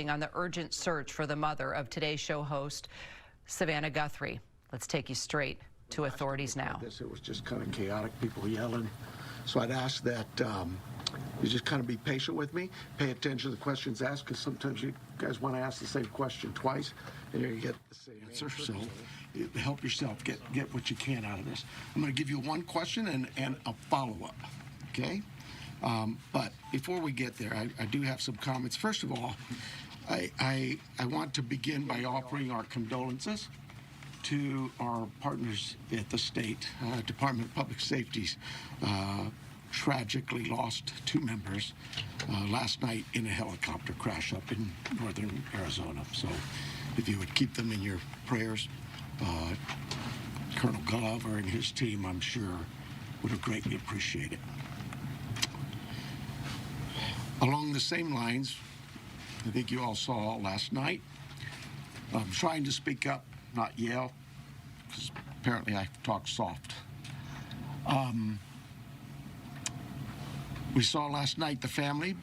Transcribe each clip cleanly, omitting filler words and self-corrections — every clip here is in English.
on the urgent search for the mother of Today's Show host, Nancy Guthrie. Let's take you straight to authorities now. It was just kind of chaotic, people yelling. So I'd ask that you just kind of be patient with me, pay attention to the questions asked, because sometimes you guys want to ask the same question twice, and you get the same answer. So help yourself, get what you can out of this. I'm going to give you one question and a follow-up, okay? But before we get there, I do have some comments. First of all, I want to begin by offering our condolences to our partners at the State Department of Public Safety's tragically lost two members last night in a helicopter crash up in northern Arizona. So if you would keep them in your prayers, Colonel Glover and his team, I'm sure, would have greatly appreciated it. Along the same lines, I think you all saw last night, I'm trying to speak up, not yell, because apparently I talk soft. We saw last night the family,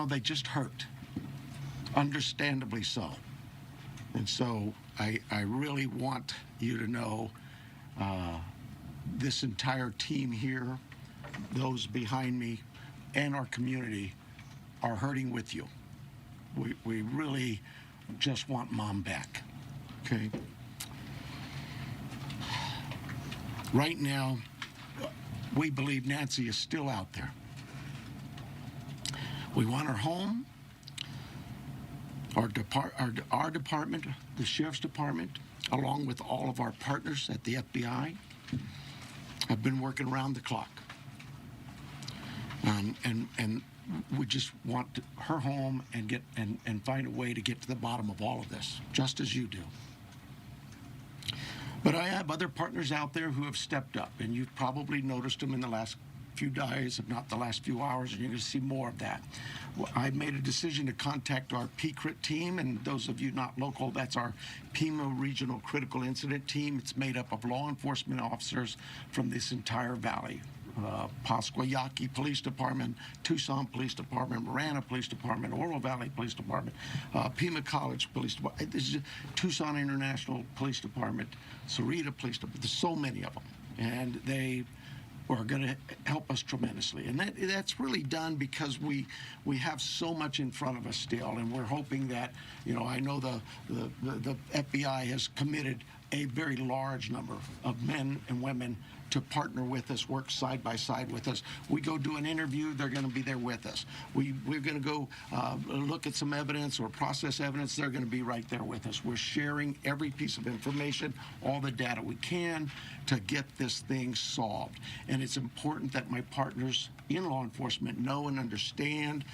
they just hurt, understandably so. And so I really want you to know this entire team here, those behind me, and our community are hurting with you. We really just want Mom back, okay? Right now, we believe Nancy is still out there. We want her home. Our department, the Sheriff's Department, along with all of our partners at the FBI, have been working around the clock. And we just want her home and find a way to get to the bottom of all of this, just as you do. But I have other partners out there who have stepped up, and you've probably noticed them in the last few days, if not the last few hours, and you're going to see more of that. Well, I made a decision to contact our PCRIT team, and those of you not local, that's our Pima Regional Critical Incident Team. It's made up of law enforcement officers from this entire valley. Pasquayaki Police Department, Tucson Police Department, Marana Police Department, Oro Valley Police Department, Pima College Police Department, this is Tucson International Police Department, Sarita Police Department. There's so many of them, and they are going to help us tremendously. And that's really done because we have so much in front of us still, and we're hoping that, I know the FBI has committed a very large number of men and women to partner with us, work side by side with us. We go do an interview, they're going to be there with us. We're going to go look at some evidence or process evidence, they're going to be right there with us. We're sharing every piece of information, all the data we can to get this thing solved. And it's important that my partners in law enforcement know and understand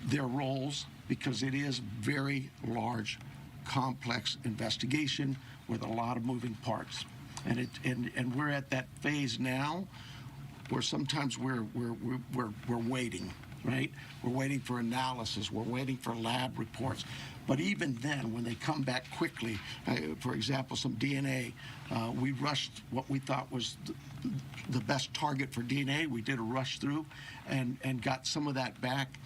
their roles, because it is very large, complex investigation with a lot of moving parts. And we're at that phase now where sometimes we're waiting, right? We're waiting for analysis. We're waiting for lab reports. But even then, when they come back quickly, for example, some DNA, we rushed what we thought was the best target for DNA. We did a rush through and got some of that back.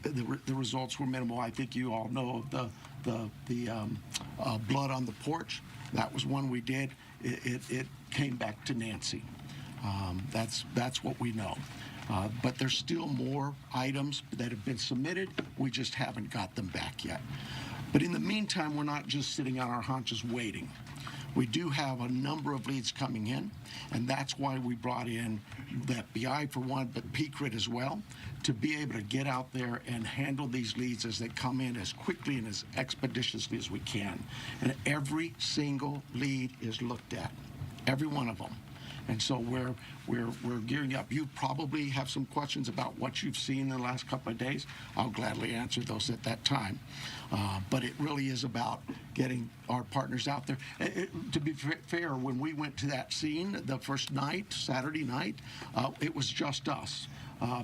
The results were minimal. I think you all know of the blood on the porch. That was one we did. It came back to Nancy. That's what we know. But there's still more items that have been submitted. We just haven't got them back yet. But in the meantime, we're not just sitting on our haunches waiting. We do have a number of leads coming in, and that's why we brought in the FBI for one, but PCRIT as well, to be able to get out there and handle these leads as they come in as quickly and as expeditiously as we can. And every single lead is looked at, every one of them. And so we're gearing up. You probably have some questions about what you've seen in the last couple of days. I'll gladly answer those at that time. But it really is about getting our partners out there. To be fair, when we went to that scene the first night, Saturday night, it was just us.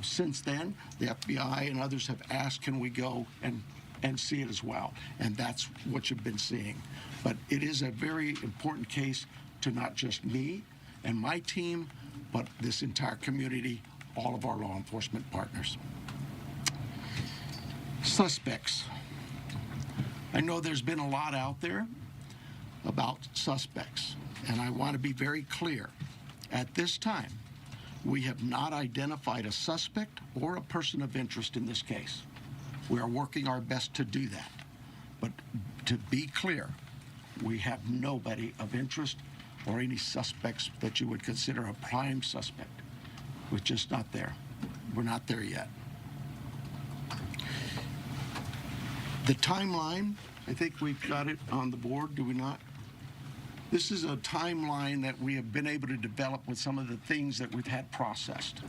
Since then, the FBI and others have asked, can we go and see it as well? And that's what you've been seeing. But it is a very important case to not just me and my team, but this entire community, all of our law enforcement partners. Suspects. I know there's been a lot out there about suspects, and I want to be very clear. At this time, we have not identified a suspect or a person of interest in this case. We are working our best to do that. But to be clear, we have nobody of interest or any suspects that you would consider a prime suspect. We're just not there. We're not there yet. The timeline, I think we've got it on the board, do we not? This is a timeline that we have been able to develop with some of the things that we've had processed.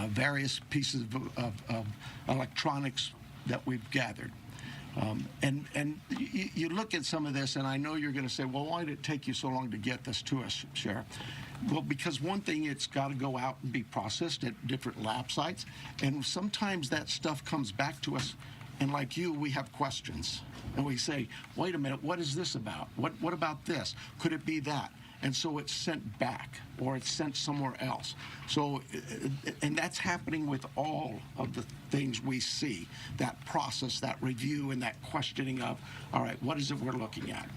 Various pieces of electronics that we've gathered. And you look at some of this, and I know you're going to say, well, why did it take you so long to get this to us, Sheriff? Well, because one thing, it's got to go out and be processed at different lab sites, and sometimes that stuff comes back to us, and like you, we have questions. And we say, wait a minute, what is this about? What about this? Could it be that? And so it's sent back, or it's sent somewhere else. So, and that's happening with all of the things we see, that process, that review, and that questioning of, all right, what is it we're looking at?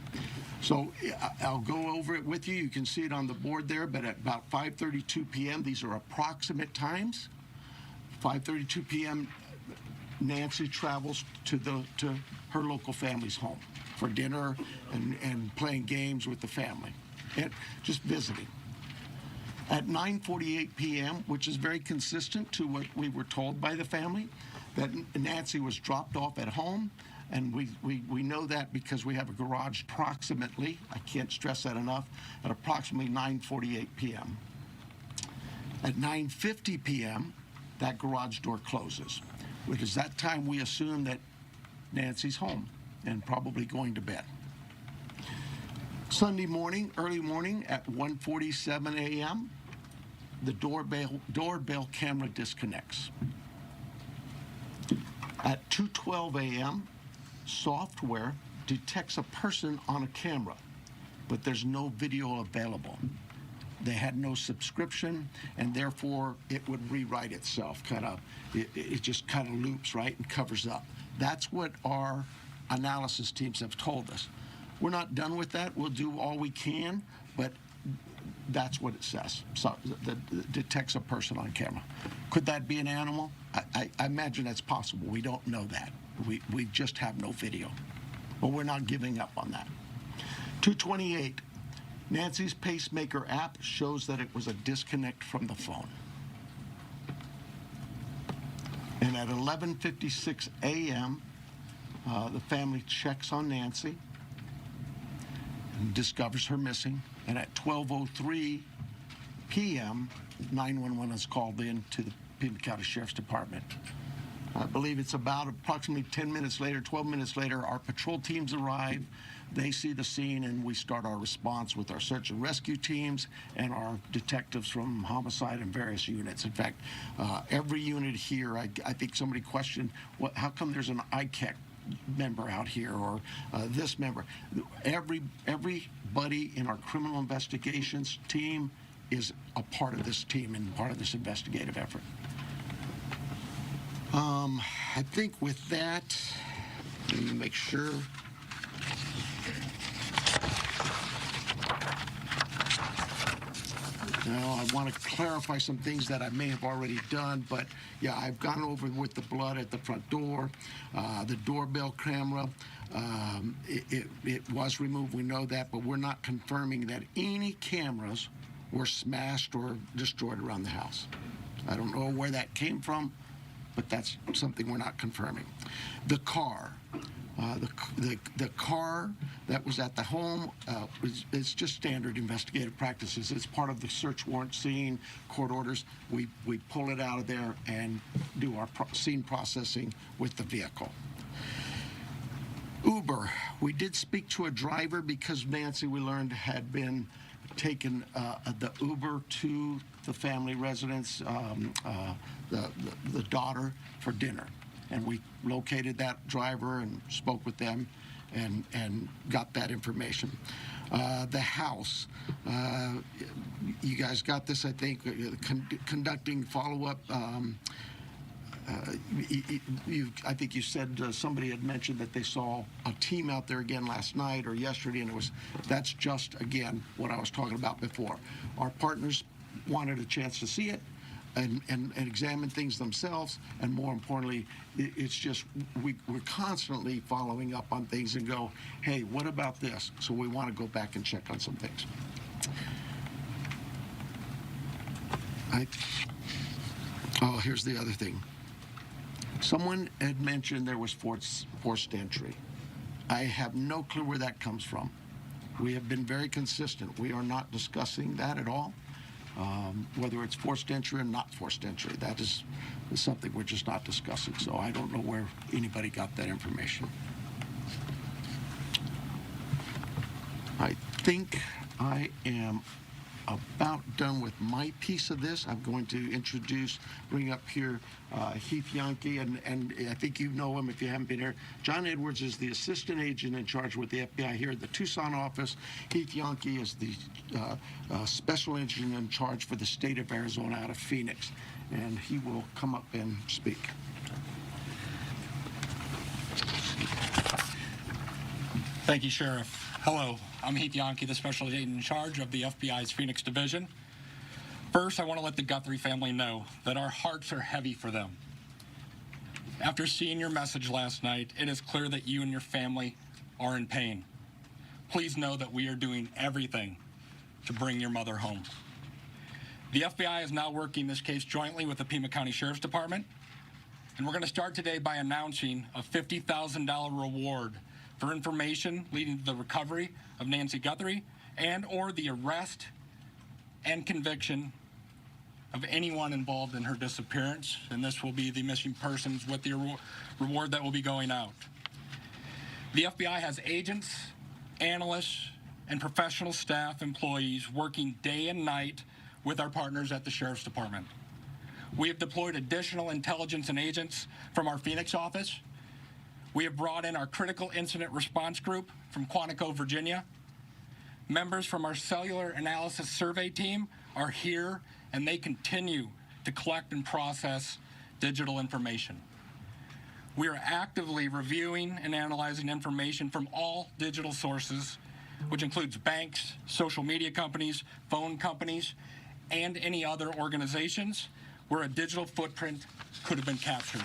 So I'll go over it with you. You can see it on the board there, but at about 5:32 p.m., these are approximate times. 5:32 p.m., Nancy travels to her local family's home for dinner and playing games with the family. And just visiting. At 9:48 p.m., which is very consistent to what we were told by the family, that Nancy was dropped off at home, and we know that because we have a garage approximately, I can't stress that enough, at approximately 9:48 p.m. At 9:50 p.m., that garage door closes, which is that time we assume that Nancy's home and probably going to bed. Sunday morning, early morning at 1:47 a.m., the doorbell camera disconnects. At 2:12 a.m., software detects a person on a camera, but there's no video available. They had no subscription, and therefore it would rewrite itself. It just kind of loops, right, and covers up. That's what our analysis teams have told us. We're not done with that. We'll do all we can, but that's what it says. So that detects a person on camera. Could that be an animal? I imagine that's possible. We don't know that. We just have no video. But we're not giving up on that. 2:28, Nancy's pacemaker app shows that it was a disconnect from the phone. And at 11:56 a.m., the family checks on Nancy and discovers her missing. And at 12:03 p.m., 911 is called in to the Pima County Sheriff's Department. I believe it's about approximately 10 minutes later, 12 minutes later, our patrol teams arrive. They see the scene, and we start our response with our search and rescue teams and our detectives from homicide and various units. In fact, every unit here, I think somebody questioned, how come there's an ICAC member out here, or this member? Everybody in our criminal investigations team is a part of this team and part of this investigative effort. I think with that, let me make sure. Now, I want to clarify some things that I may have already done, but yeah, I've gone over with the blood at the front door, the doorbell camera. It was removed, we know that, but we're not confirming that any cameras were smashed or destroyed around the house. I don't know where that came from, but that's something we're not confirming. The car. The car that was at the home is just standard investigative practices. It's part of the search warrant scene, court orders. We pull it out of there and do our scene processing with the vehicle. Uber. We did speak to a driver because Nancy, we learned, had been taken the Uber to the family residence, the daughter, for dinner. And we located that driver and spoke with them and got that information. The house, you guys got this, I think, conducting follow-up I think you said somebody had mentioned that they saw a team out there again last night or yesterday, and that's just, again, what I was talking about before. Our partners wanted a chance to see it and examine things themselves, and more importantly, it's just we're constantly following up on things and go, hey, what about this? So we want to go back and check on some things. Oh, here's the other thing. Someone had mentioned there was forced entry. I have no clue where that comes from. We have been very consistent. We are not discussing that at all. Whether it's forced entry or not forced entry, that is something we're just not discussing. So I don't know where anybody got that information. I think I am about done with my piece of this. I'm going to bring up here Heath Yankee, and I think you know him if you haven't been here. John Edwards is the assistant agent in charge with the FBI here at the Tucson office. Heath Yankee is the special agent in charge for the state of Arizona out of Phoenix, and he will come up and speak. Thank you, Sheriff. Hello, I'm Heath Yankee, the special agent in charge of the FBI's Phoenix Division. First, I want to let the Guthrie family know that our hearts are heavy for them. After seeing your message last night, it is clear that you and your family are in pain. Please know that we are doing everything to bring your mother home. The FBI is now working this case jointly with the Pima County Sheriff's Department, and we're going to start today by announcing a $50,000 reward for information leading to the recovery of Nancy Guthrie and/or the arrest and conviction of anyone involved in her disappearance, and this will be the missing persons with the reward that will be going out. The FBI has agents, analysts, and professional staff employees working day and night with our partners at the Sheriff's Department. We have deployed additional intelligence and agents from our Phoenix office. We have brought in our critical incident response group from Quantico, Virginia. Members from our cellular analysis survey team are here, and they continue to collect and process digital information. We are actively reviewing and analyzing information from all digital sources, which includes banks, social media companies, phone companies, and any other organizations where a digital footprint could have been captured.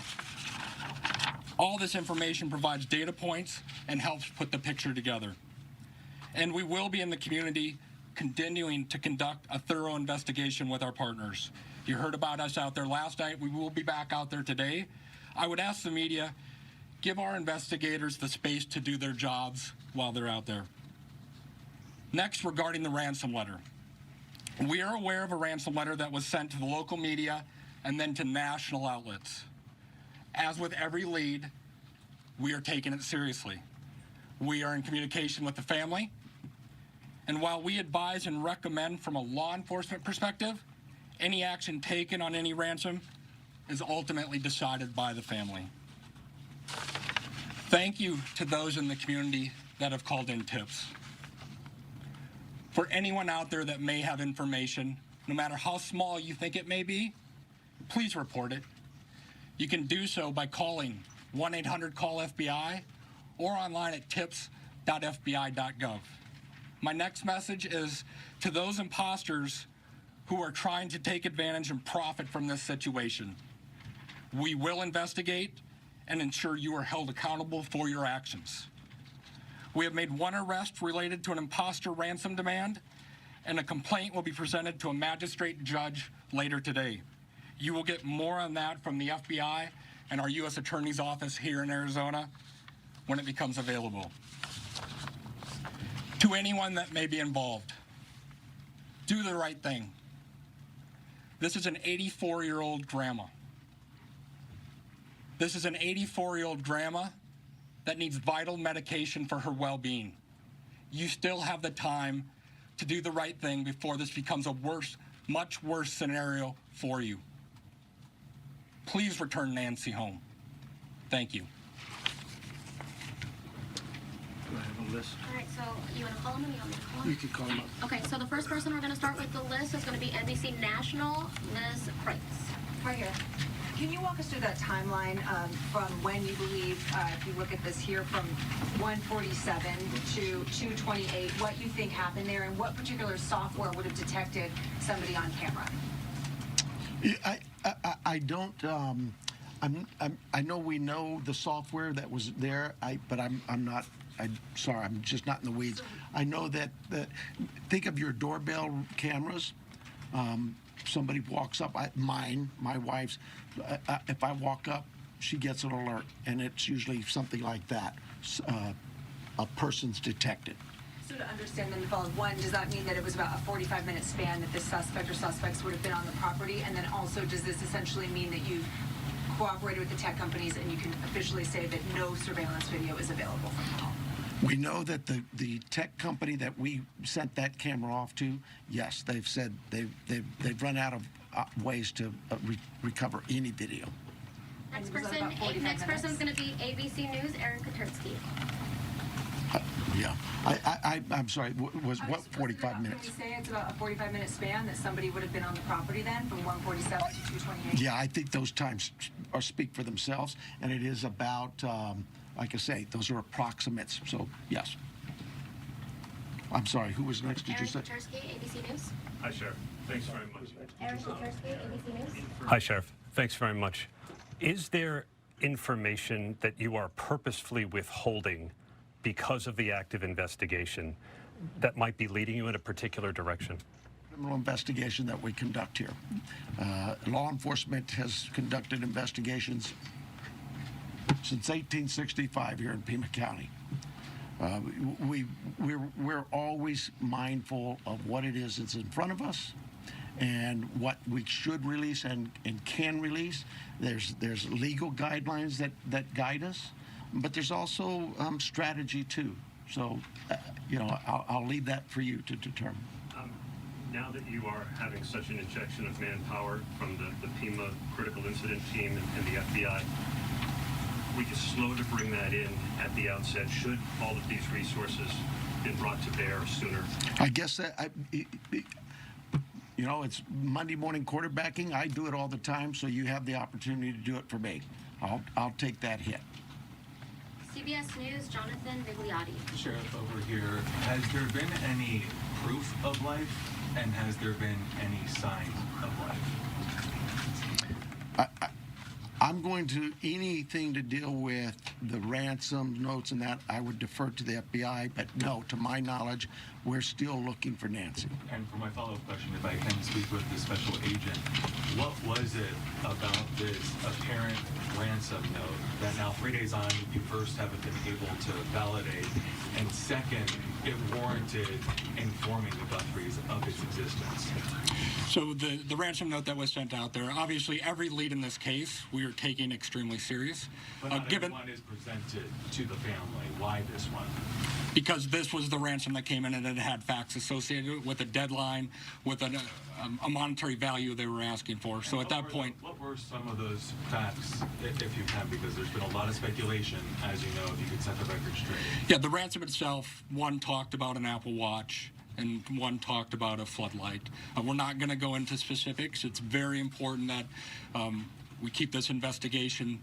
All this information provides data points and helps put the picture together. And we will be in the community continuing to conduct a thorough investigation with our partners. You heard about us out there last night. We will be back out there today. I would ask the media, give our investigators the space to do their jobs while they're out there. Next, regarding the ransom letter. We are aware of a ransom letter that was sent to the local media and then to national outlets. As with every lead, we are taking it seriously. We are in communication with the family, and while we advise and recommend from a law enforcement perspective, any action taken on any ransom is ultimately decided by the family. Thank you to those in the community that have called in tips. For anyone out there that may have information, no matter how small you think it may be, please report it. You can do so by calling 1-800-CALL-FBI or online at tips.fbi.gov. My next message is to those imposters who are trying to take advantage and profit from this situation. We will investigate and ensure you are held accountable for your actions. We have made one arrest related to an imposter ransom demand, and a complaint will be presented to a magistrate judge later today. You will get more on that from the FBI and our U.S. Attorney's Office here in Arizona when it becomes available. To anyone that may be involved, do the right thing. This is an 84-year-old grandma. This is an 84-year-old grandma that needs vital medication for her well-being. You still have the time to do the right thing before this becomes a much worse scenario for you. Please return Nancy home. Thank you. Do I have a list? All right, so you want to call them or you want me to call them? You can call them up. Okay, so the first person we're going to start with the list is going to be NBC National, Liz Kreitz. Right here. Can you walk us through that timeline from when you believe, if you look at this here, from 147 to 228, what you think happened there, and what particular software would have detected somebody on camera? Yeah, I don't. I know we know the software that was there. But I'm not. I'm sorry. I'm just not in the weeds. I know that. Think of your doorbell cameras. Somebody walks up. My wife's. If I walk up, she gets an alert, and it's usually something like that. A person's detected. So to understand then, follow one, does that mean that it was about a 45-minute span that this suspect or suspects would have been on the property? And then also, does this essentially mean that you've cooperated with the tech companies and you can officially say that no surveillance video is available from the home? We know that the tech company that we sent that camera off to, yes, they've said they've run out of ways to recover any video. Next was that about 45 Next minutes? person's going to be ABC News, Aaron Katersky. Yeah, I'm sorry. Was what 45 minutes? Can we say it's about a 45-minute span that somebody would have been on the property then, from 147 to 228? Yeah, I think those times speak for themselves, and it is about, like I say, those are approximates. So yes. I'm sorry. Who was next? Did you Aaron say? Katersky, ABC News. Hi, Sheriff. Thanks very much. Aaron Katersky, ABC News. Hi, Sheriff. Thanks very much. Is there information that you are purposefully withholding because of the active investigation that might be leading you in a particular direction? Criminal investigation that we conduct here. Law enforcement has conducted investigations since 1865 here in Pima County. We're always mindful of what it is that's in front of us and what we should release and can release. There's legal guidelines that guide us, but there's also strategy too. So, I'll leave that for you to determine. Now that you are having such an injection of manpower from the Pima Critical Incident Team and the FBI, were you slow to bring that in at the outset? Should all of these resources been brought to bear sooner? I guess that it's Monday morning quarterbacking. I do it all the time, so you have the opportunity to do it for me. I'll take that hit. CBS News, Jonathan Vigliotti. Sheriff, over here, has there been any proof of life, and has there been any sign of life? I'm going to anything to deal with the ransom notes and that. I would defer to the FBI, but no, to my knowledge, we're still looking for Nancy. And for my follow-up question, if I can speak with the special agent, what was it about this apparent ransom note that now 3 days on you first haven't been able to validate, and second, it warranted informing the Guthries of its existence? So the ransom note that was sent out there, obviously every lead in this case we are taking extremely serious. But not everyone is presented to the family. Why this one? Because this was the ransom that came in and it had facts associated with a deadline, with a monetary value they were asking for. So at that point... What were some of those facts, if you can, because there's been a lot of speculation, as you know, if you could set the record straight. Yeah, the ransom itself, one talked about an Apple Watch, and one talked about a floodlight. We're not going to go into specifics. It's very important that we keep this investigation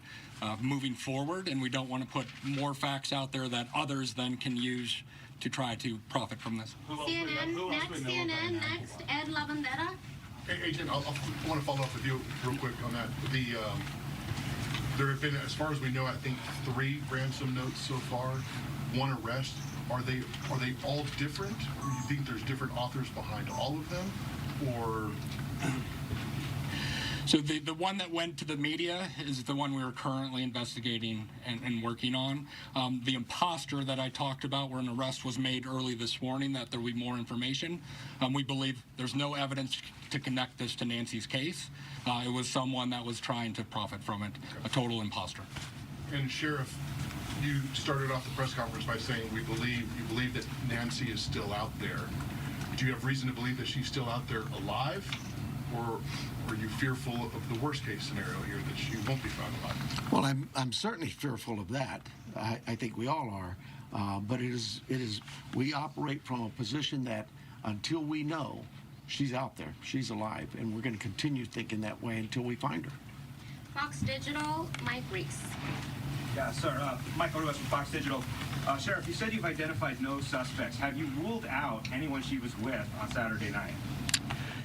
moving forward, and we don't want to put more facts out there that others then can use to try to profit from this. CNN, next, Ed Lavandera. Hey, Agent, I want to follow up with you real quick on that. There have been, as far as we know, I think 3 ransom notes so far, 1 arrest. Are they all different? Or you think there's different authors behind all of them? Or... So the one that went to the media is the one we are currently investigating and working on. The imposter that I talked about, where an arrest was made early this morning, that there will be more information. We believe there's no evidence to connect this to Nancy's case. It was someone that was trying to profit from it, a total imposter. And Sheriff, you started off the press conference by saying you believe that Nancy is still out there. Do you have reason to believe that she's still out there alive? Or are you fearful of the worst case scenario here, that she won't be found alive? Well, I'm certainly fearful of that. I think we all are. But it is we operate from a position that until we know she's out there, she's alive, and we're going to continue thinking that way until we find her. Fox Digital, Mike Reese. Yeah, sir. Mike Oruas from Fox Digital. Sheriff, you said you've identified no suspects. Have you ruled out anyone she was with on Saturday night?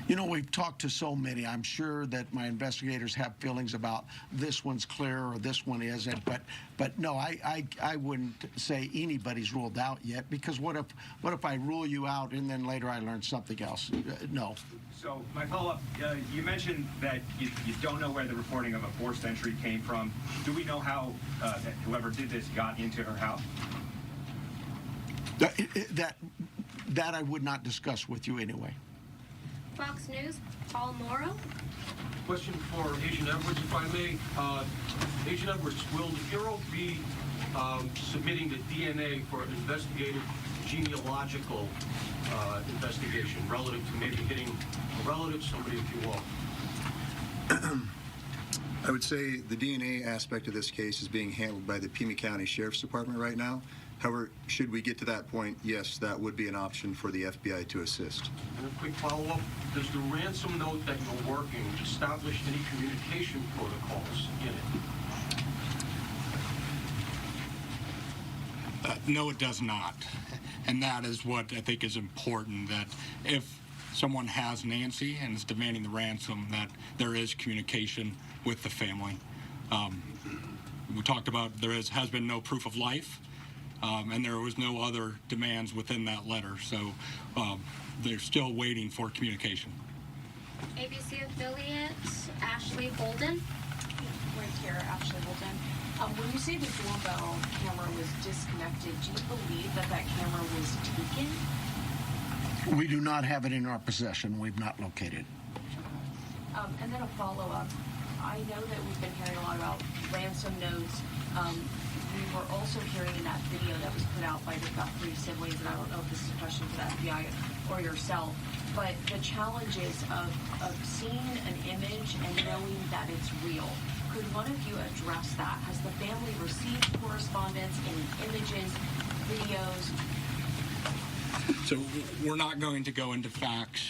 You know, we've talked to so many. I'm sure that my investigators have feelings about this one's clear or this one isn't. But no, I wouldn't say anybody's ruled out yet, because what if I rule you out and then later I learn something else? No. So my follow-up, you mentioned that you don't know where the reporting of a forced entry came from. Do we know how that whoever did this got into her house? That I would not discuss with you anyway. Fox News, Paul Morrow. Question for Agent Edwards, if I may. Agent Edwards, will the Bureau be submitting the DNA for an investigative genealogical investigation relative to maybe hitting a relative, somebody if you will? I would say the DNA aspect of this case is being handled by the Pima County Sheriff's Department right now. However, should we get to that point, yes, that would be an option for the FBI to assist. And a quick follow-up, does the ransom note that you're working establish any communication protocols in it? No, it does not. And that is what I think is important, that if someone has Nancy and is demanding the ransom, that there is communication with the family. We talked about has been no proof of life, and there was no other demands within that letter. So they're still waiting for communication. ABC affiliate, Ashley Holden. Right here, Ashley Holden. When you say the doorbell camera was disconnected, do you believe that camera was taken? We do not have it in our possession. We've not located it. And then a follow-up. I know that we've been hearing a lot about ransom notes. We were also hearing in that video that was put out by the Guthrie siblings, and I don't know if this is a question for the FBI or yourself, but the challenges of seeing an image and knowing that it's real. Could one of you address that? Has the family received correspondence, any images, videos? So we're not going to go into facts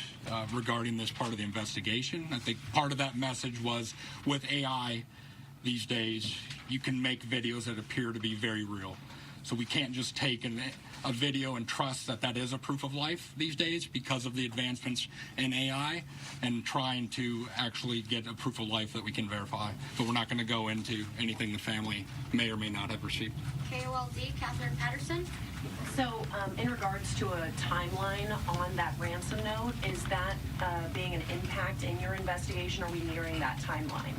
regarding this part of the investigation. I think part of that message was, with AI these days, you can make videos that appear to be very real. So we can't just take a video and trust that is a proof of life these days because of the advancements in AI and trying to actually get a proof of life that we can verify. But we're not going to go into anything the family may or may not have received. KOLD, Catherine Patterson. So in regards to a timeline on that ransom note, is that being an impact in your investigation? Are we nearing that timeline?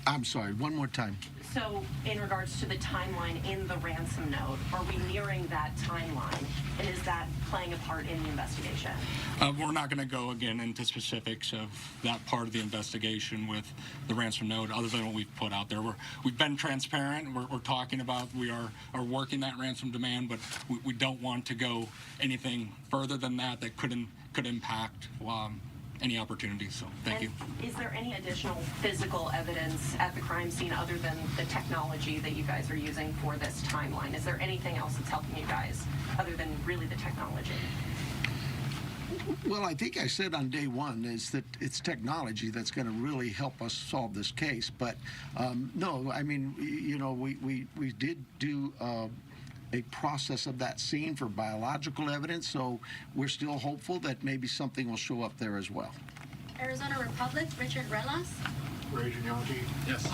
I'm sorry, one more time. So in regards to the timeline in the ransom note, are we nearing that timeline? And is that playing a part in the investigation? We're not going to go again into specifics of that part of the investigation with the ransom note, other than what we've put out there. We've been transparent. We're talking about we are working that ransom demand, but we don't want to go anything further than that could impact any opportunities. So thank you. Is there any additional physical evidence at the crime scene other than the technology that you guys are using for this timeline? Is there anything else that's helping you guys other than really the technology? Well, I think I said on day one is that it's technology that's going to really help us solve this case. But no, I mean, you know, we did do a process of that scene for biological evidence, so we're still hopeful that maybe something will show up there as well. Arizona Republic, Richard Relas. Agent Yankee? Yes.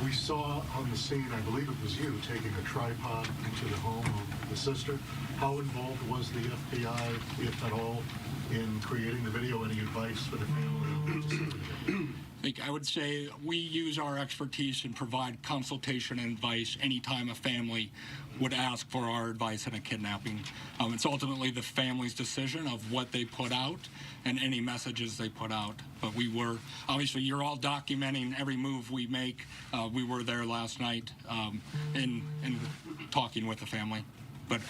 We saw on the scene, I believe it was you, taking a tripod into the home of the sister. How involved was the FBI, if at all, in creating the video? Any advice for the family? I would say we use our expertise and provide consultation and advice anytime a family would ask for our advice in a kidnapping. It's ultimately the family's decision of what they put out and any messages they put out. But we were, obviously, you're all documenting every move we make. We were there last night and talking with the family. But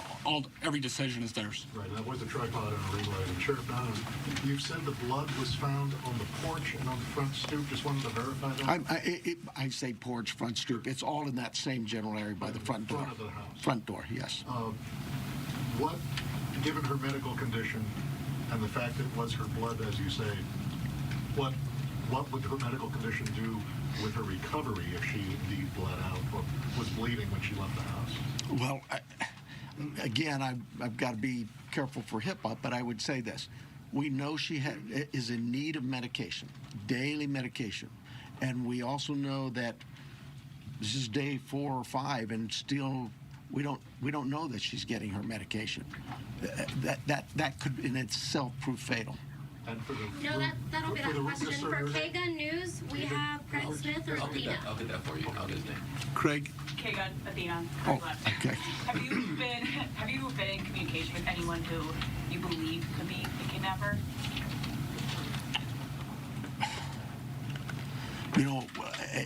every decision is theirs. Right, that was a tripod and a ring light. And Sheriff Donovan, you said the blood was found on the porch and on the front stoop. Just wanted to verify that. I say porch, front stoop. It's all in that same general area by the front door. Front of the house. Front door, yes. What, given her medical condition and the fact that it was her blood, as you say, what what would her medical condition do with her recovery if she indeed bled out or was bleeding when she left the house? Well, again, I've got to be careful for HIPAA, but I would say this. We know she is in need of medication, daily medication. And we also know that this is day 4 or 5, and still we don't know that she's getting her medication. That could in itself prove fatal. And for the, No, that'll be for that the question. witness For or your name? KGUN News, we have Craig Smith or Athena. I'll get that for you. I'll get his name. Craig? Kagan, Athena. Oh, okay. Have you been in communication with anyone who you believe could be the kidnapper? You know,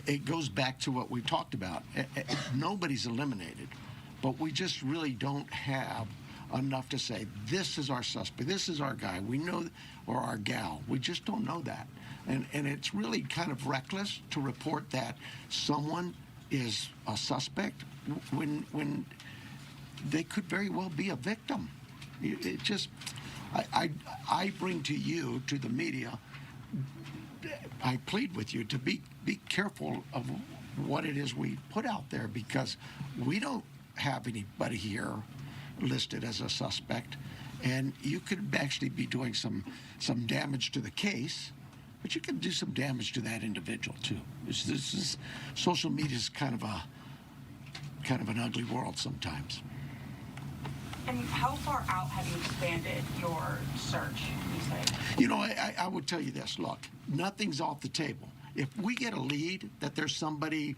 it goes back to what we talked about. Nobody's eliminated, but we just really don't have enough to say, this is our suspect, this is our guy, we know, or our gal. We just don't know that. And it's really kind of reckless to report that someone is a suspect when they could very well be a victim. It just, I bring to you, to the media, I plead with you to be careful of what it is we put out there, because we don't have anybody here listed as a suspect, and you could actually be doing some damage to the case, but you can do some damage to that individual too. This is social media is kind of an ugly world sometimes. And how far out have you expanded your search, you say? You know, I would tell you this. Look, nothing's off the table. If we get a lead that there's somebody,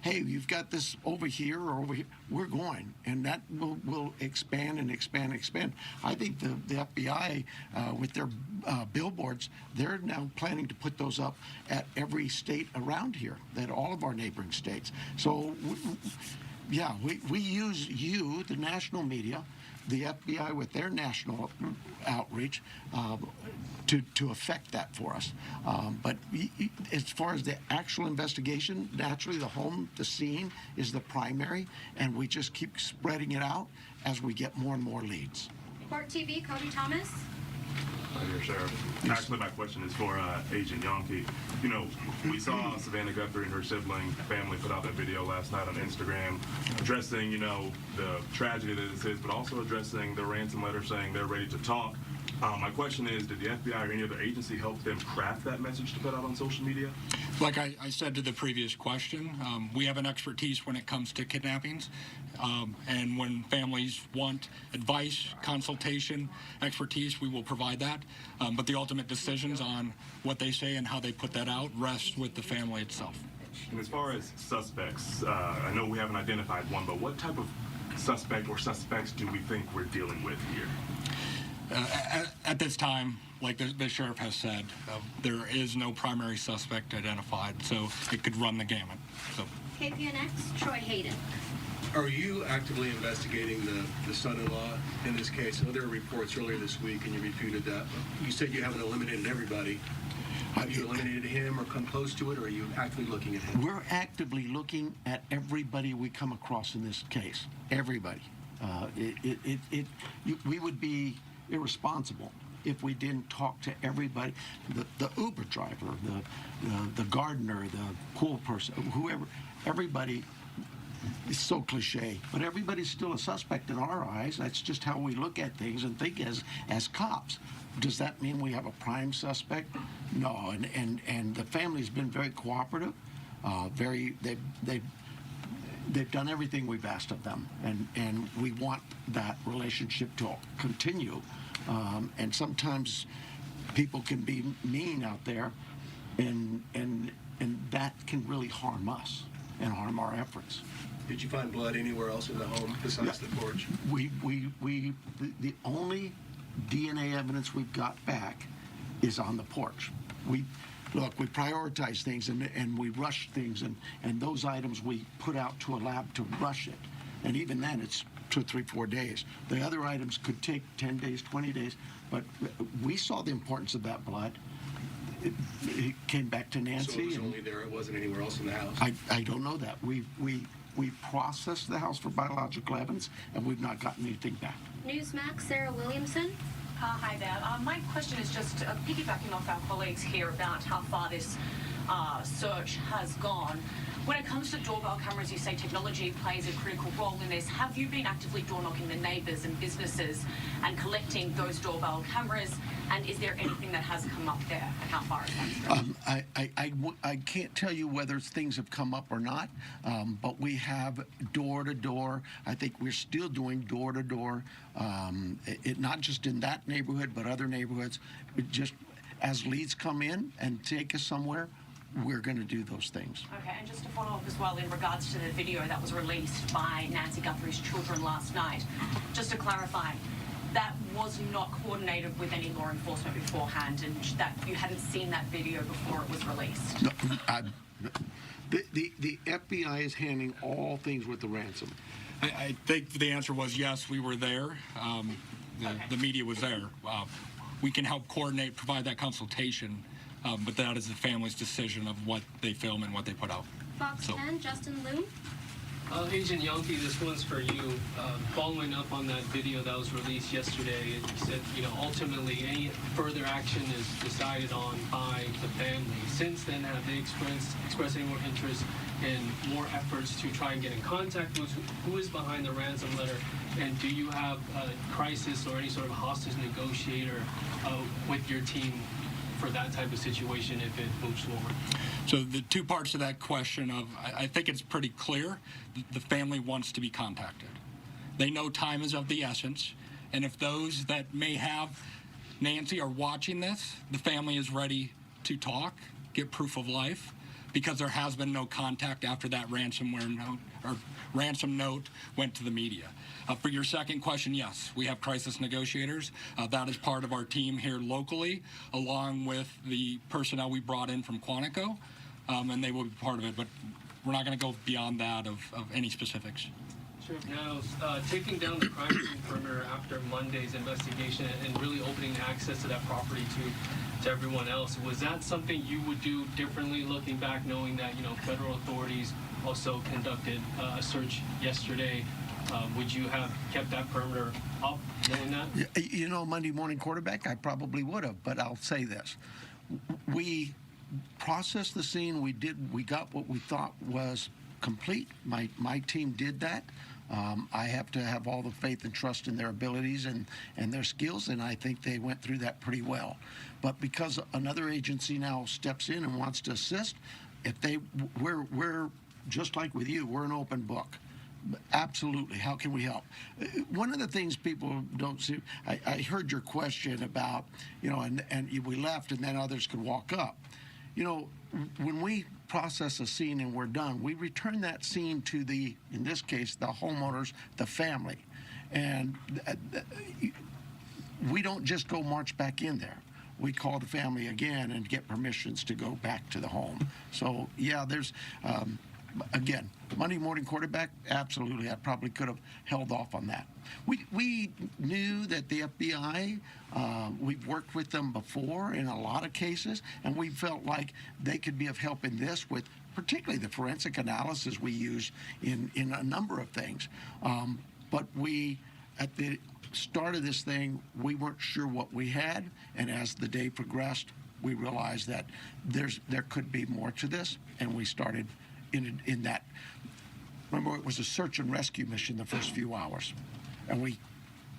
hey, you've got this over here or over here, we're going. And that will expand and expand and expand. I think the FBI, with their billboards, they're now planning to put those up at every state around here, at all of our neighboring states. So, yeah, we use you, the national media, the FBI with their national outreach to affect that for us. But as far as the actual investigation, naturally the scene is the primary, and we just keep spreading it out as we get more and more leads. Court TV, Cody Thomas. Hi there, Sheriff. Actually, my question is for Agent Yonke. You know, we saw Savannah Guthrie and her sibling family put out that video last night on Instagram addressing, you know, the tragedy that this is, but also addressing the ransom letter saying they're ready to talk. My question is, did the FBI or any other agency help them craft that message to put out on social media? Like I said to the previous question, we have an expertise when it comes to kidnappings. And when families want advice, consultation, expertise, we will provide that. But the ultimate decisions on what they say and how they put that out rests with the family itself. And as far as suspects, I know we haven't identified one, but what type of suspect or suspects do we think we're dealing with here? At this time, like the sheriff has said, there is no primary suspect identified, so it could run the gamut. So. KPNX, Troy Hayden. Are you actively investigating the son-in-law in this case? I know there were reports earlier this week, and you refuted that. You said you haven't eliminated everybody. Have you eliminated him or come close to it, or are you actively looking at him? We're actively looking at everybody we come across in this case. Everybody. We would be irresponsible if we didn't talk to everybody, the Uber driver, the gardener, the pool person, whoever, everybody. It's so cliche, but everybody's still a suspect in our eyes. That's just how we look at things and think as cops. Does that mean we have a prime suspect? No, and the family's been very cooperative. They've done everything we've asked of them, and we want that relationship to continue. And sometimes people can be mean out there, and that can can really harm us and harm our efforts. Did you find blood anywhere else in the home besides the porch? The only DNA evidence we've got back is on the porch. We prioritize things and we rush things, and those items we put out to a lab to rush it. And even then, it's 2, 3, 4 days. The other items could take 10 days, 20 days, but we saw the importance of that blood. It came back to Nancy. So it was only there, it wasn't anywhere else in the house? I don't know that. We processed the house for biological evidence, and we've not gotten anything back. Newsmax, Sarah Williamson. Hi there. My question is just piggybacking off our colleagues here about how far this search has gone. When it comes to doorbell cameras, you say technology plays a critical role in this. Have you been actively door-knocking the neighbours and businesses and collecting those doorbell cameras? And is there anything that has come up there, and how far is that? I can't tell you whether things have come up or not, but we have door-to-door. I think we're still doing door-to-door, not just in that neighborhood, but other neighborhoods. Just as leads come in and take us somewhere, we're going to do those things. Okay, and just to follow up as well in regards to the video that was released by Nancy Guthrie's children last night, just to clarify, that was not coordinated with any law enforcement beforehand, and that you hadn't seen that video before it was released? No, the FBI is handling all things with the ransom. I think the answer was yes, we were there. The media was there. We can help coordinate, provide that consultation, but that is the family's decision of what they film and what they put out. Fox 10, Justin Liu. Agent Yankee, this one's for you. Following up on that video that was released yesterday, it said, ultimately any further action is decided on by the family. Since then, have they expressed any more interest in more efforts to try and get in contact with who is behind the ransom letter? And do you have a crisis or any sort of hostage negotiator with your team for that type of situation if it moves forward? So the two parts of that question I think it's pretty clear. The family wants to be contacted. They know time is of the essence. And if those that may have Nancy are watching this, the family is ready to talk, get proof of life, because there has been no contact after that ransomware note or ransom note went to the media. For your second question, yes, we have crisis negotiators. That is part of our team here locally, along with the personnel we brought in from Quantico, and they will be part of it. But we're not going to go beyond that of any specifics. Sure. Now, taking down the crime scene perimeter after Monday's investigation and really opening access to that property to everyone else, was that something you would do differently looking back, knowing that federal authorities also conducted a search yesterday? Would you have kept that perimeter up, knowing that? Monday morning quarterback, I probably would have, but I'll say this. We processed the scene. We got what we thought was complete. My team did that. I have to have all the faith and trust in their abilities and their skills, and I think they went through that pretty well. But because another agency now steps in and wants to assist, we're just like with you, we're an open book. Absolutely. How can we help? One of the things people don't see, I heard your question about, and we left and then others could walk up. When we process a scene and we're done, we return that scene to in this case, the homeowners, the family. And we don't just go march back in there. We call the family again and get permissions to go back to the home. So, yeah, there's... Again, Monday morning quarterback, absolutely. I probably could have held off on that. We knew that the FBI, we've worked with them before in a lot of cases, and we felt like they could be of help in this with particularly the forensic analysis we use in a number of things. But at the start of this thing, we weren't sure what we had, and as the day progressed, we realized that there could be more to this, and we started in that. Remember, it was a search and rescue mission the first few hours, and we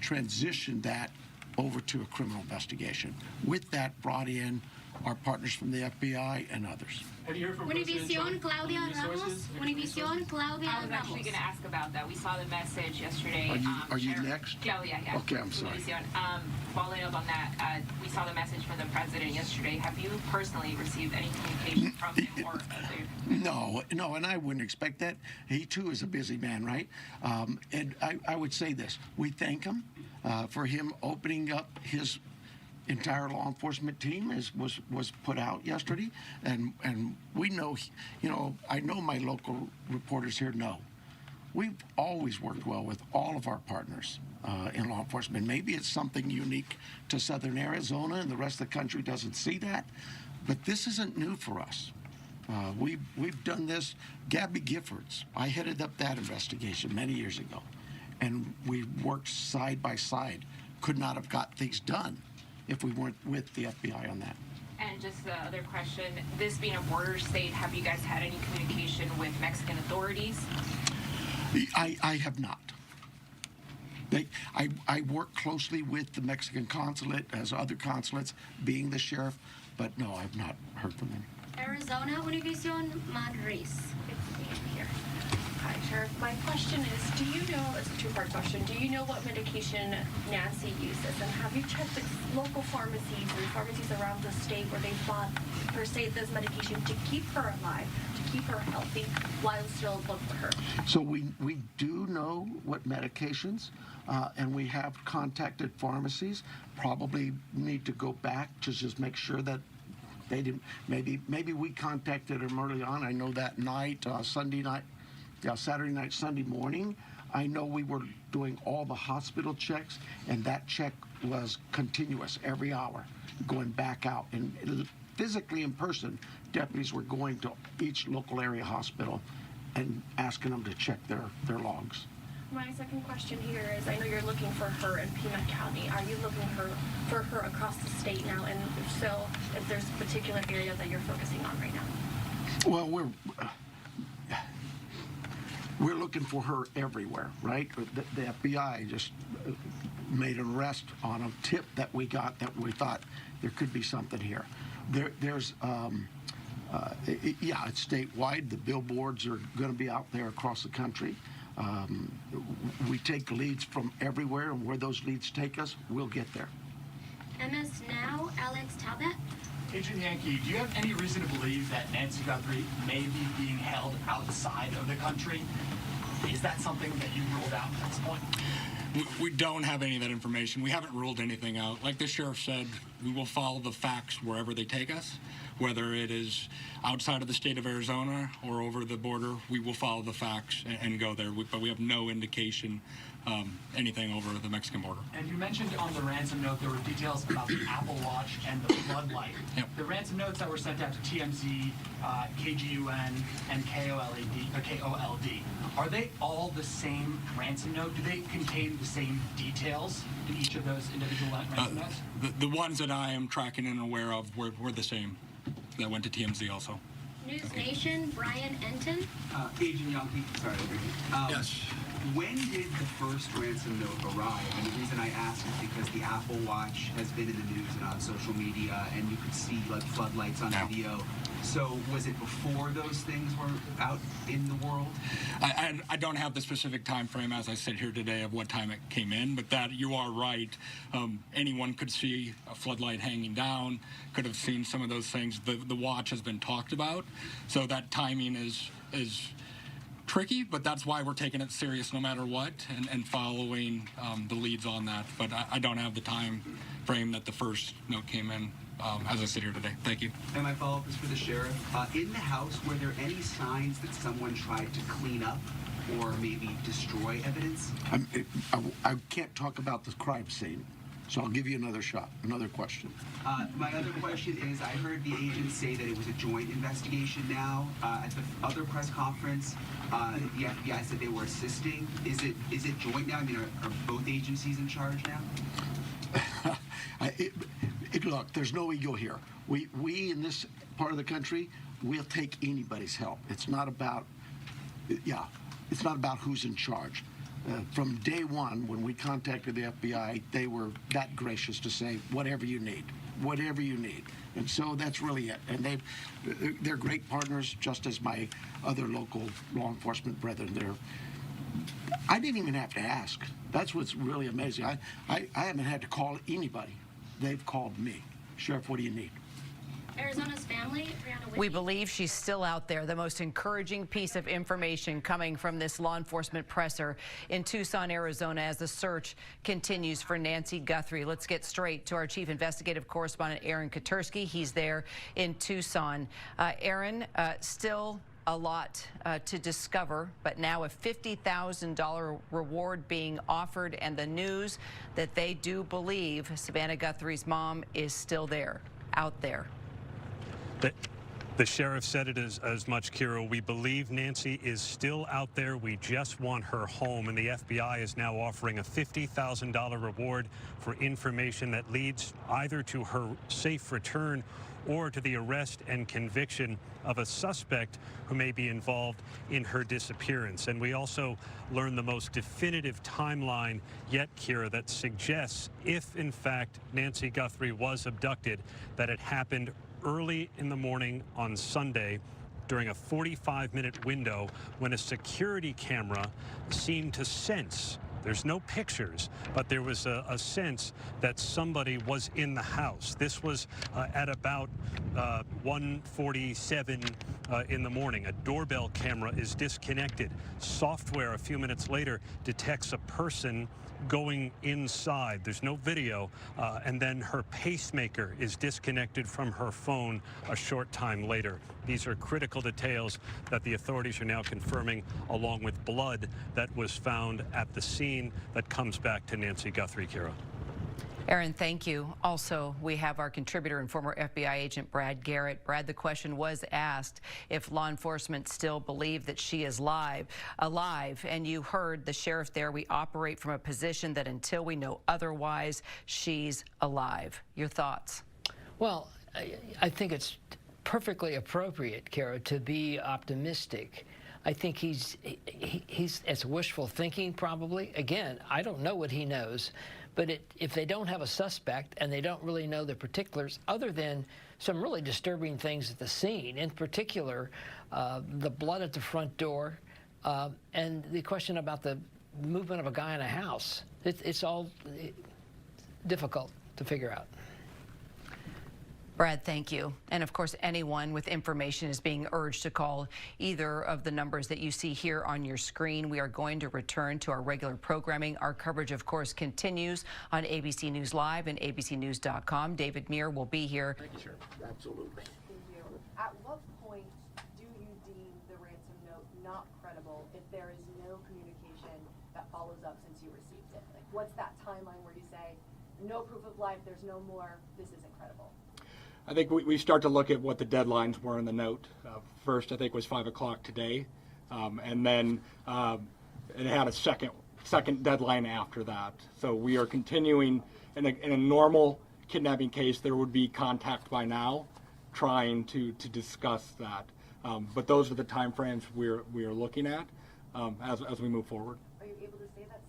transitioned that over to a criminal investigation. With that, brought in our partners from the FBI and others. Have you heard from Univision, Claudia Ramos. Univision, Claudia I was actually Ramos. going to ask about that. We saw the message yesterday. Are you next? Claudia, yeah. Okay, I'm sorry. Univision. Following up on that, we saw the message from the president yesterday. Have you personally received any communication from him or other? No, and I wouldn't expect that. He too is a busy man, right? And I would say this: we thank him for him opening up his entire law enforcement team was put out yesterday, and we know, I know my local reporters here know. We've always worked well with all of our partners in law enforcement. Maybe it's something unique to Southern Arizona and the rest of the country doesn't see that, but this isn't new for us. We've done this. Gabby Giffords, I headed up that investigation many years ago, and we worked side by side could not have got things done if we weren't with the FBI on that. And just the other question, this being a border state, have you guys had any communication with Mexican authorities? I have not. I work closely with the Mexican consulate, as other consulates, being the sheriff, but no, I've not heard from them. Arizona, Univision, Madrid. Here. Hi, Sheriff. My question is, do you know, it's a two-part question, do you know what medication Nancy uses? And have you checked the local pharmacies and pharmacies around the state where they bought, per se, this medication to keep her alive, to keep her healthy, while still look for her? So we do know what medications, and we have contacted pharmacies. Probably need to go back to just make sure that they didn't, maybe we contacted them early on. I know that night, Saturday night, Sunday morning, I know we were doing all the hospital checks, and that check was continuous every hour, going back out. And physically in person, deputies were going to each local area hospital and asking them to check their logs. My second question here is, I know you're looking for her in Pima County. Are you looking for her across the state now? And if so, if there's a particular area that you're focusing on right now? Well, we're looking for her everywhere, right? The FBI just made an arrest on a tip that we got that we thought there could be something here. It's statewide. The billboards are going to be out there across the country. We take leads from everywhere, and where those leads take us, we'll get there. MS Now, Alex Talbot. Agent Yankee, do you have any reason to believe that Nancy Guthrie may be being held outside of the country? Is that something that you ruled out at this point? We don't have any of that information. We haven't ruled anything out. Like the sheriff said, we will follow the facts wherever they take us, whether it is outside of the state of Arizona or over the border. We will follow the facts and go there, but we have no indication anything over the Mexican border. And you mentioned on the ransom note there were details about the Apple Watch and the floodlight. Yep. The ransom notes that were sent out to TMZ, KGUN, and KOLD, are they all the same ransom note? Do they contain the same details in each of those individual ransom notes? The ones that I am tracking and aware of were the same. That went to TMZ also. News Nation, Brian Enton. Agent Yankee, sorry, Yes. When did the first ransom note arrive? And the reason I ask is because the Apple Watch has been in the news and on social media, and you could see like floodlights on video. So was it before those things were out in the world? I don't have the specific time frame as I sit here today of what time it came in, but that you are right. Anyone could see a floodlight hanging down, could have seen some of those things. The watch has been talked about, so that timing is tricky, but that's why we're taking it serious no matter what and following the leads on that. But I don't have the time frame that the first note came in as I sit here today. Thank you. And my follow-up is for the sheriff. In the house, were there any signs that someone tried to clean up or maybe destroy evidence? I can't talk about the crime scene, so I'll give you another shot, another question. My other question is, I heard the agents say that it was a joint investigation now. At the other press conference, the FBI said they were assisting. Is it joint now? I mean, are both agencies in charge now? Look, there's no ego here. We in this part of the country, we'll take anybody's help. It's not about who's in charge. From day one, when we contacted the FBI, they were that gracious to say, whatever you need. And so that's really it. And they're great partners, just as my other local law enforcement brethren. I didn't even have to ask. That's what's really amazing. I haven't had to call anybody. They've called me. Sheriff, what do you need? Arizona's family, Brianna We believe she's still out there. The most encouraging piece of information coming from this law enforcement presser in Tucson, Arizona, as the search continues for Nancy Guthrie. Let's get straight to our chief investigative correspondent, Aaron Katursky. He's there in Tucson. Aaron, still a lot to discover, but now a $50,000 reward being offered, and the news that they do believe Savannah Guthrie's mom is still there, out there. The sheriff said it as much, Kira. We believe Nancy is still out there. We just want her home. And the FBI is now offering a $50,000 reward for information that leads either to her safe return or to the arrest and conviction of a suspect who may be involved in her disappearance. And we also learned the most definitive timeline yet, Kira, that suggests if, in fact, Nancy Guthrie was abducted, that it happened early in the morning on Sunday during a 45-minute window when a security camera seemed to sense, there's no pictures, but there was a sense that somebody was in the house. This was at about 1:47 in the morning. A doorbell camera is disconnected. Software a few minutes later detects a person going inside. There's no video, and then her pacemaker is disconnected from her phone a short time later. These are critical details that the authorities are now confirming, along with blood that was found at the scene that comes back to Nancy Guthrie, Kira. Aaron, thank you. Also, we have our contributor and former FBI agent Brad Garrett. Brad, the question was asked if law enforcement still believe that she is alive, and you heard the sheriff there. We operate from a position that until we know otherwise, she's alive. Your thoughts? Well, I think it's perfectly appropriate, Kara, to be optimistic. I think he's it's wishful thinking, probably. Again, I don't know what he knows. But if they don't have a suspect and they don't really know the particulars, other than some really disturbing things at the scene, in particular, the blood at the front door, and the question about the movement of a guy in a house, it's all difficult to figure out. Brad, thank you. And of course, anyone with information is being urged to call either of the numbers that you see here on your screen. We are going to return to our regular programming. Our coverage, of course, continues on ABC News Live and abcnews.com. David Muir will be here. Thank you, sir. Absolutely. Thank you. At what point do you deem the ransom note not credible if there is no communication that follows up since you received it? Like, what's that timeline where you say, no proof of life, there's no more, this isn't credible? I think we start to look at what the deadlines were in the note. First, I think, was 5 o'clock today, and then it had a second deadline after that. So we are continuing. In a normal kidnapping case, there would be contact by now, trying to discuss that. But those are the time frames we are looking at as we move forward. Are you able to say that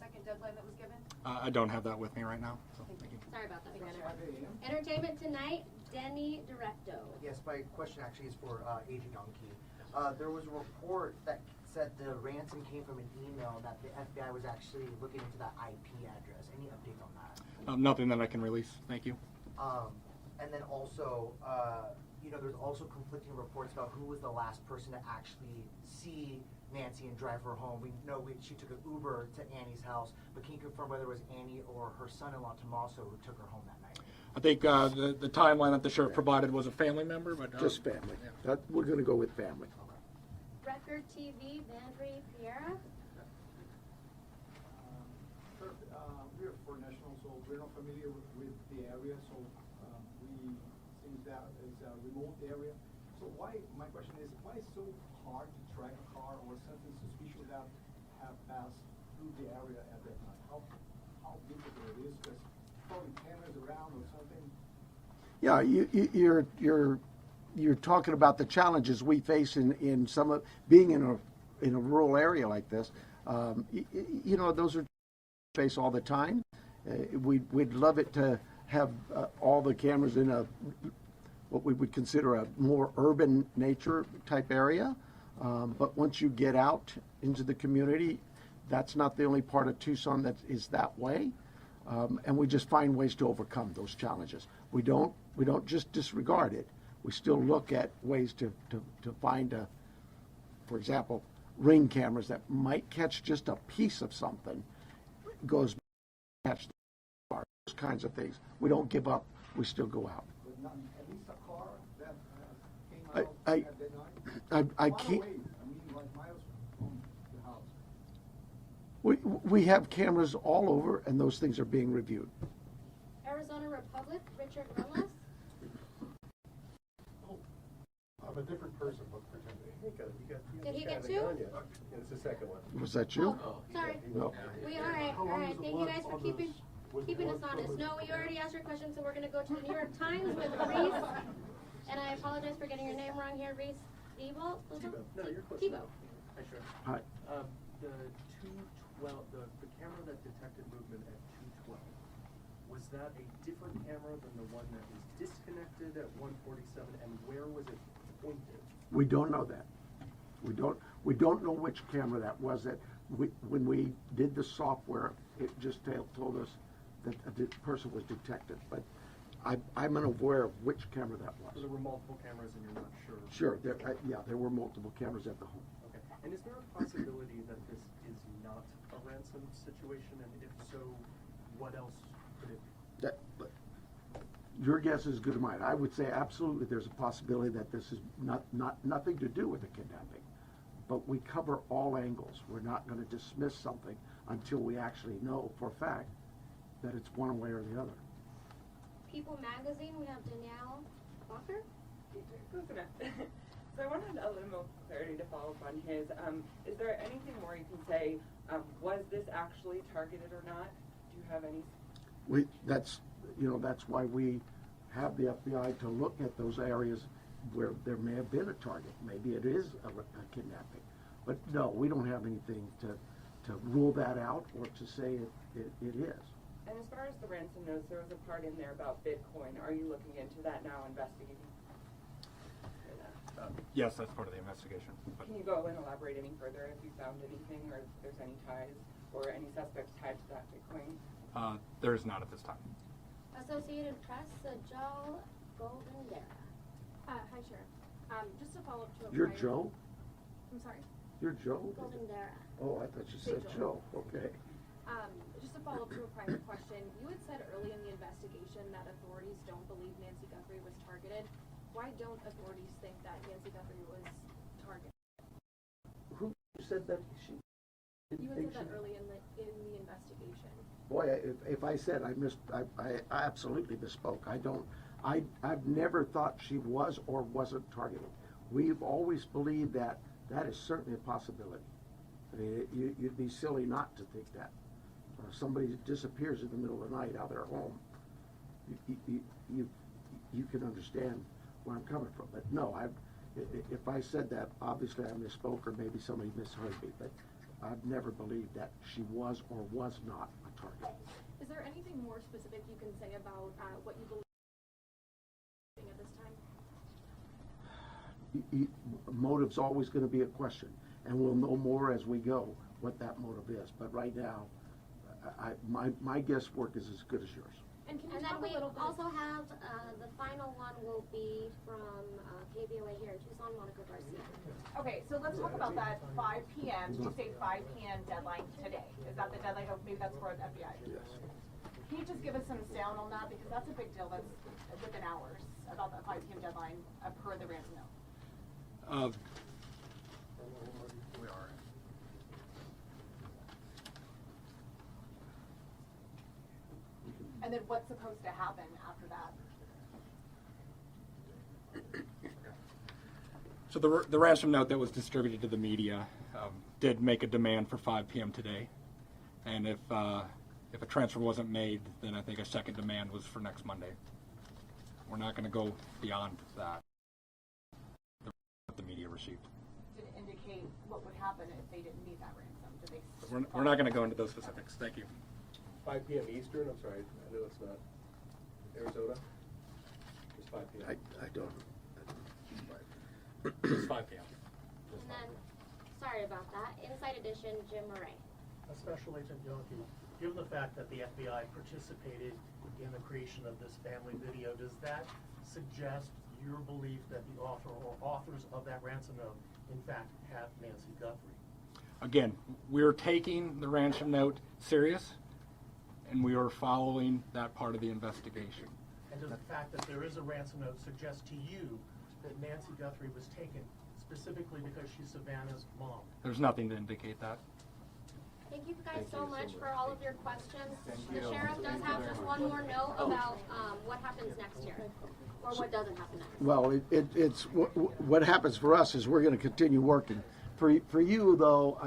second deadline that was given? I don't have that with me right now. So. Sorry about that. Entertainment Tonight, Denny Directo. Yes, my question actually is for Agent Youngkey. There was a report that said the ransom came from an email that the FBI was actually looking into that IP address. Any updates on that? Nothing that I can release. Thank you. And then also, there's also conflicting reports about who was the last person to actually see Nancy and drive her home. We know she took an Uber to Annie's house, but can you confirm whether it was Annie or her son-in-law Tommaso who took her home that night? I think the timeline that the sheriff provided was a family member, but Just family. We're going to go with family. Record TV, Vandry Piera. Sir, we are for national, so we're not familiar with the area, so since that is a remote area. So my question is, why is it so hard to track a car or something suspicious that have passed through the area at that time? How difficult it is, because probably cameras around or something. Yeah, you're talking about the challenges we face in some of being in a rural area like this. Those are face all the time. We'd love it to have all the cameras in what we would consider a more urban nature type area. But once you get out into the community, that's not the only part of Tucson that is that way. And we just find ways to overcome those challenges. We don't just disregard it. We still look at ways to find for example, ring cameras that might catch just a piece of something, goes catch the car, those kinds of things. We don't give up. We still go out. But not, at least a car that came out at that night. I keep. Like miles from the house. We have cameras all over, and those things are being reviewed. Arizona Republic, Richard Relas. I'm a different person, but pretending. Did he get two? It's the second one. Was that you? Oh, sorry. No. All right. Thank you guys for keeping us honest. No, you already asked your question, so we're gonna go to the New York Times with Reese. And I apologize for getting your name wrong here, Reese. Tebow? No, you're close. Tebow. Hi, Sheriff. Hi. The 212, the camera that detected movement at 212, was that a different camera than the one that was disconnected at 147, and where was it pointed? We don't know that. We don't know which camera that was. When we did the software, it just told us that the person was detected. But I'm unaware of which camera that was. So there were multiple cameras, and you're not sure. Sure. There were multiple cameras at the home. Okay. And is there a possibility that this is not a ransom situation, and if so, what else could it be? Your guess is as good as mine. I would say absolutely there's a possibility that this is nothing to do with the kidnapping. But we cover all angles. We're not going to dismiss something until we actually know for a fact that it's one way or the other. People Magazine, we have Danielle Walker. So I wanted a little more clarity to follow up on his. Is there anything more you can say? Was this actually targeted or not? Do you have any? That's why we have the FBI to look at those areas where there may have been a target. Maybe it is a kidnapping. But no, we don't have anything to rule that out or to say it is. And as far as the ransom notes, there was a part in there about Bitcoin. Are you looking into that now, investigating? Yes, that's part of the investigation. Can you go and elaborate any further if you found anything, or if there's any ties, or any suspects tied to that Bitcoin? There is not at this time. Associated Press, Joe Goldendera. Hi, Sheriff. Just to follow up to a You're prior- Joe? I'm sorry? You're Joe? Goldendera. Oh, I thought you said Joe. Okay. Just to follow up to a prior question, you had said early in the investigation that authorities don't believe Nancy Guthrie was targeted. Why don't authorities think that Nancy Guthrie was targeted? Who said that? You had said that early in the investigation. Boy, if I said I missed, I absolutely misspoke. I've never thought she was or wasn't targeted. We've always believed that is certainly a possibility. I mean, you'd be silly not to think that. Somebody disappears in the middle of the night out of their home. You can understand where I'm coming from. But no, if I said that, obviously I misspoke or maybe somebody misheard me. But I've never believed that she was or was not a target. Is there anything more specific you can say about what you believe at this time? Motive's always going to be a question, and we'll know more as we go what that motive is. But right now, my guesswork is as good as yours. And can you And talk then we a little bit? also have the final one will be from KVOA here in Tucson, Monica Garcia. Okay, so let's talk about that 5 p.m. Did you say 5 p.m. deadline today? Is that the deadline? Or maybe that's for the FBI? Yes. Can you just give us some sound on that? Because that's a big deal. That's within hours about that 5 p.m. deadline per the ransom note. We are. And then what's supposed to happen after that? So the ransom note that was distributed to the media did make a demand for 5 p.m. today, and if a transfer wasn't made, then I think a second demand was for next Monday. We're not going to go beyond that. What the media received. Did it indicate what would happen if they didn't meet that ransom? Did they? We're not going to go into those specifics. Thank you. 5 p.m. Eastern? I'm sorry, I know it's not Arizona. It's 5 p.m. I don't. It's 5 p.m. And then, sorry about that, Inside Edition, Jim Murray. Special Agent Yonke, given the fact that the FBI participated in the creation of this family video, does that suggest your belief that the author or authors of that ransom note, in fact, have Nancy Guthrie? Again, we're taking the ransom note serious, and we are following that part of the investigation. And does the fact that there is a ransom note suggest to you that Nancy Guthrie was taken specifically because she's Savannah's mom? There's nothing to indicate that. Thank you guys so much for all of your questions. The sheriff does have just one more note about what happens next year, or what doesn't happen next. Well, it's what happens for us is we're going to continue working. For you, though,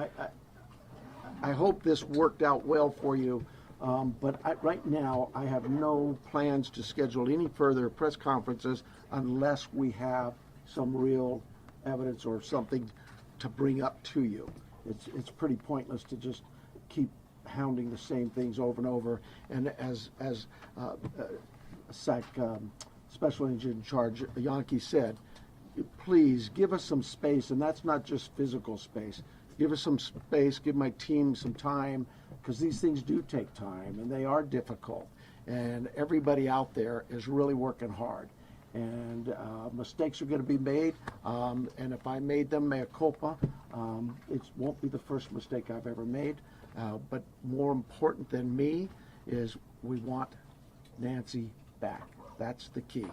I hope this worked out well for you. But right now, I have no plans to schedule any further press conferences unless we have some real evidence or something to bring up to you. It's pretty pointless to just keep hounding the same things over and over. And as Special Agent in Charge Yankee said, please give us some space, and that's not just physical space. Give us some space, give my team some time, because these things do take time, and they are difficult. And everybody out there is really working hard. And mistakes are going to be made, and if I made them, mea culpa. It won't be the first mistake I've ever made. But more important than me is we want Nancy back. That's the key.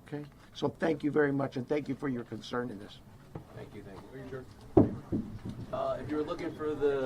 Okay? So thank you very much, and thank you for your concern in this. Thank you. If you were looking for the